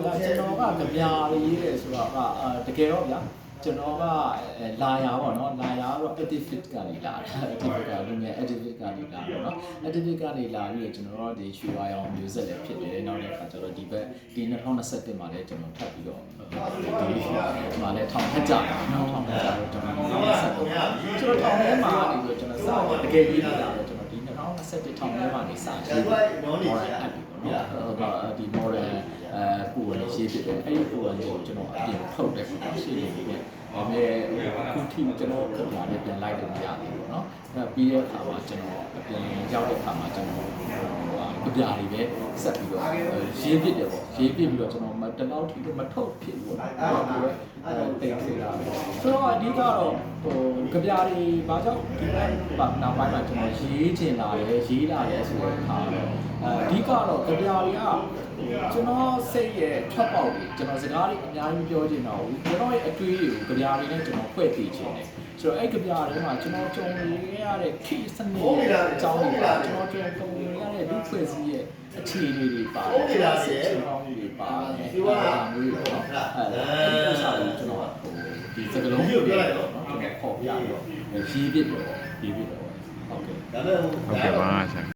ကျွန်တော်ကကြပြားလေးရေးတယ်ဆိုတော့တကယ်တော့ဗျာကျွန်တော်ကလာယာပေါ့နော်လာယာတော့ activist ကနေလာတယ် activist ကလူငယ် activist ကနေလာတော့နော် activist ကနေလာပြီးတော့ကျွန်တော်တို့ဒီရွှေဝါရောင်မျိုးဆက်လည်းဖြစ်တယ်နောက်တစ်ခါကျတော့ဒီဘက်ဒီ2021မှာလည်းကျွန်တော်ထပ်ပြီးတော့ဒီမှာလည်းထောင်ထက်ကြတယ်နော်ထောင်ထက်ကြတော့ကျွန်တော်2021ထောင်ထဲမှာနေပြီးတော့ကျွန်တော်စတကယ်ရေးနေတာတော့ကျွန်တော်ဒီ2021ထောင်ထဲမှာနေစရေး moral app ပေါ့နော်ဒီ moral ပူရရေးဖြစ်တယ်အဲ့ဒီပူရရေးကိုကျွန်တော်အပြင်ထုတ်တယ်ပေါ့ရှေ့နေပြီးတယ်ဒါပေမဲ့အခုထိကျွန်တော်ခဏလေးပြန်လိုက်တယ်မရဘူးပေါ့နော်အဲ့ပြီးတဲ့အခါမှာကျွန်တော်အပြင်ရောက်တဲ့အခါမှာကျွန်တော်ကြပြားတွေပဲဆက်ပြီးတော့ရေးဖြစ်တယ်ပေါ့ရေးဖြစ်ပြီးတော့ကျွန်တော်တလောက်ထိတော့မထုတ်ဖြစ်ဘူးပေါ့နော်ဒီပဲတိတ်ခေတာပဲဆိုတော့အဓိကတော့ကြပြားတွေဘာကြောင့်ဒီနောက်ပိုင်းမှာကျွန်တော်ရေးချင်လာတယ်ရေးလာတယ်ဆိုတဲ့အခါတော့အဓိကတော့ကြပြားတွေကကျွန်တော်စိတ်ရဲ့ထွက်ပေါက်တွေကျွန်တော်စကားတွေအများကြီးပြောချင်တော့ဘူးကျွန်တော်ရဲ့အတွေးတွေကိုကြပြားတွေနဲ့ကျွန်တော်ဖွဲ့သိချင်တယ်ဆိုတော့အဲ့ကြပြားတွေမှာကျွန်တော်ကြုံနေရတဲ့ခေတ်စနစ်အကြောင်းတွေပါကျွန်တော်ကြုံနေရတဲ့လူဖွဲ့စည်းရဲ့အခြေအနေတွေပါတယ်ကျလာစစ်ချေပေါင်းတွေပါတယ်ဒီဟာမျိုးတွေပေါ့အဲ့ဒီဥစ္စာကိုကျွန်တော်ဒီစကလုံးတွေပြောလိုက်တော့ကျွန်တော်ပေါ်ပြပြီးတော့ရေးပြတော့ဟုတ်ကဲ့ဟုတ်ကဲ့ပါဆရာ